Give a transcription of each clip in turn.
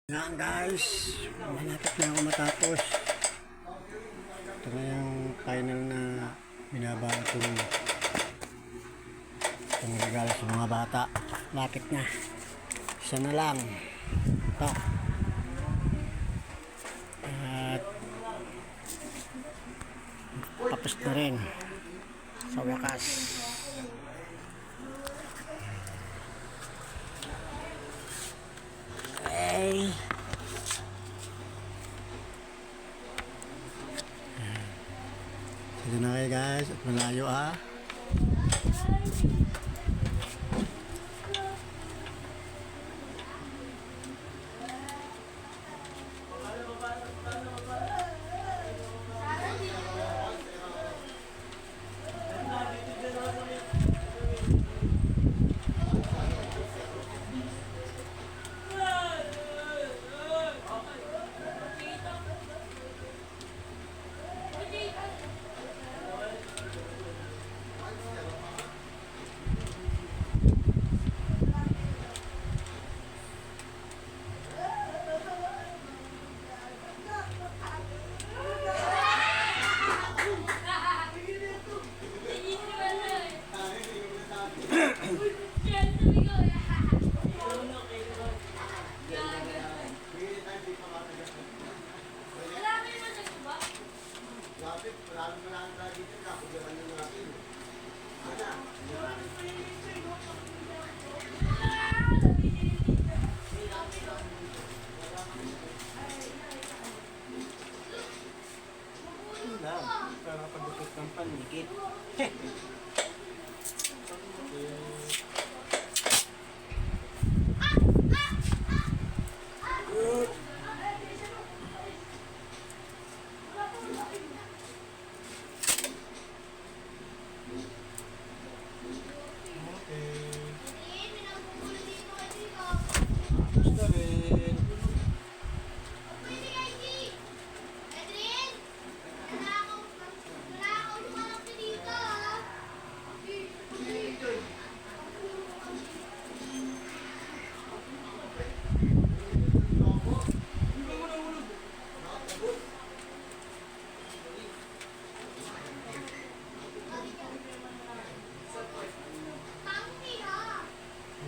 Yan guys, malapit na ako matapos. Ito na yung final na binabala kong itong regalo sa mga bata. Lapit na. Isa na lang. Ito. At tapos na rin sa wakas. Okay. Sige na kayo guys, at malayo ha. Para pagdukot ng panikit.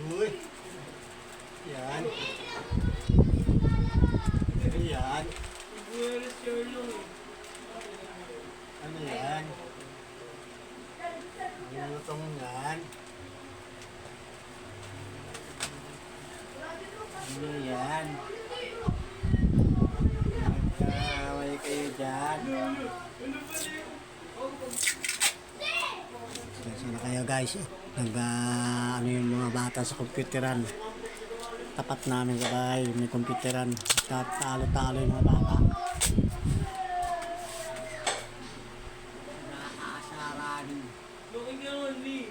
Uy. Yan. Yan. Ano yan? Ano itong yan? Ano yan? Nagkaway kayo dyan. Sana kayo guys ano yung mga bata sa computeran. Tapat namin sa bahay may computeran. Talo-talo yung mga bata. Nakaasaran. Looking on me.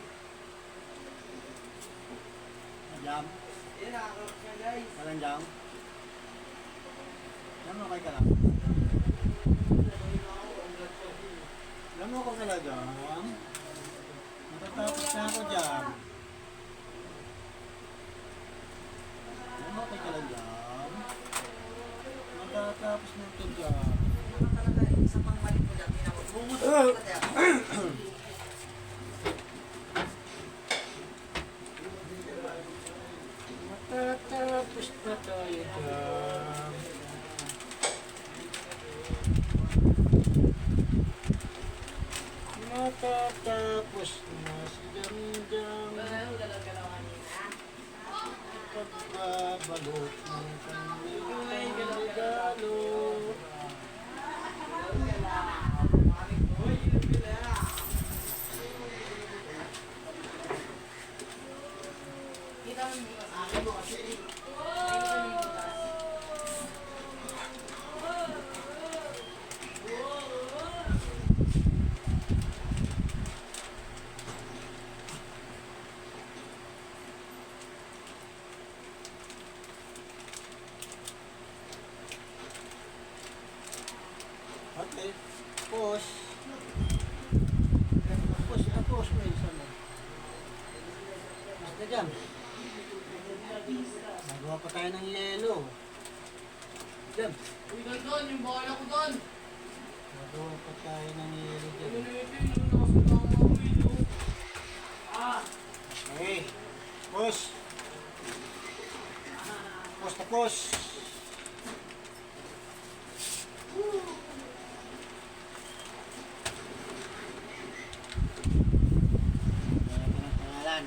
Jam? Eh, nakakarap ka guys. Walang jam? Jam, okay ka lang? Alam mo ko sila jam? Matatapos na ako dyan. Alam mo okay ka lang dyan? Matatapos na ito dyan. Isa pang mali po dyan. Bumuto ka dyan. Matatapos na tayo dyan. Matatapos na si Jam-Jam. Pagbabalot ng kanyang regalo. Kita mo yung akin mo kasi. Okay, push. Push mo isa mo. Basta dyan. Nagawa pa tayo ng yelo. dyan. Uy, doon, yung bala ko doon. Magawa pa tayo ng hilo dyan. Ano ito, yung nakasundang mga ulo. Ah, Okay. Push. Push na push. Lagyan natin ang pangalan.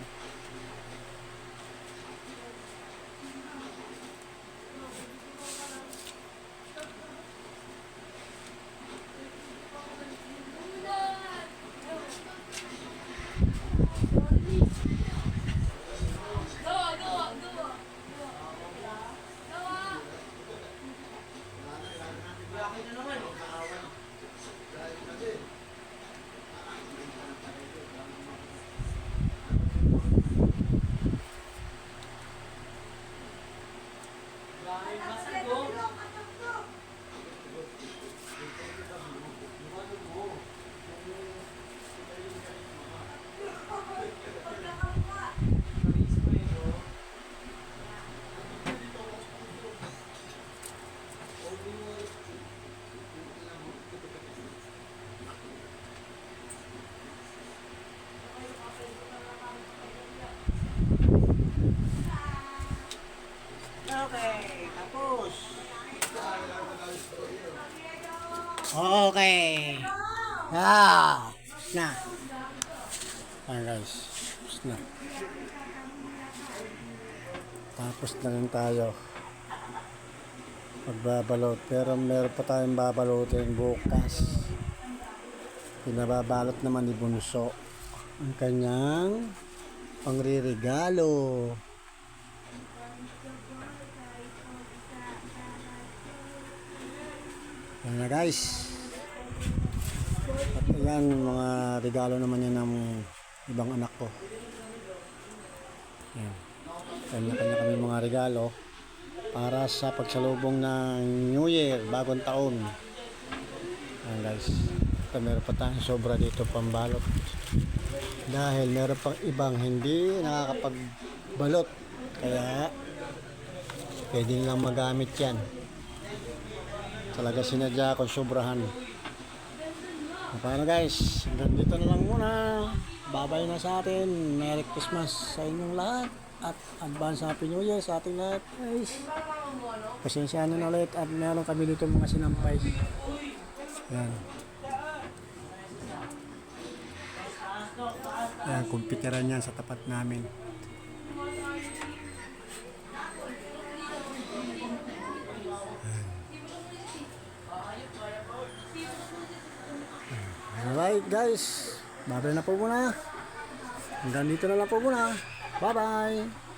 bakit na naman? Dahil masago. Okay, tapos. Okay. Yeah. Na. Ayan guys. Tapos na. Tapos na rin tayo. Magbabalot. Pero meron pa tayong babalutin bukas. Pinababalot naman ni Bunso ang kanyang pangririgalo. Yan na guys. At yan mga regalo naman yan ng ibang anak ko. Yan. Kanya-kanya kami mga regalo para sa pagsalubong ng New Year, bagong taon. Yan guys. Ito meron pa tayong sobra dito pambalot. Dahil meron pang ibang hindi nakakapagbalot. Kaya pwede lang magamit yan. Talaga sinadya ko sobrahan. Paano guys, hanggang dito na lang muna. Babay na sa atin. Merry Christmas sa inyong lahat. At advance Happy New Year sa ating lahat guys. Pasensya na ulit. At meron kami dito mga sinampay. Yan. Yan, kumpiteran yan sa tapat namin. Alright guys, babay na po muna. Hanggang dito na lang po muna. Bye bye.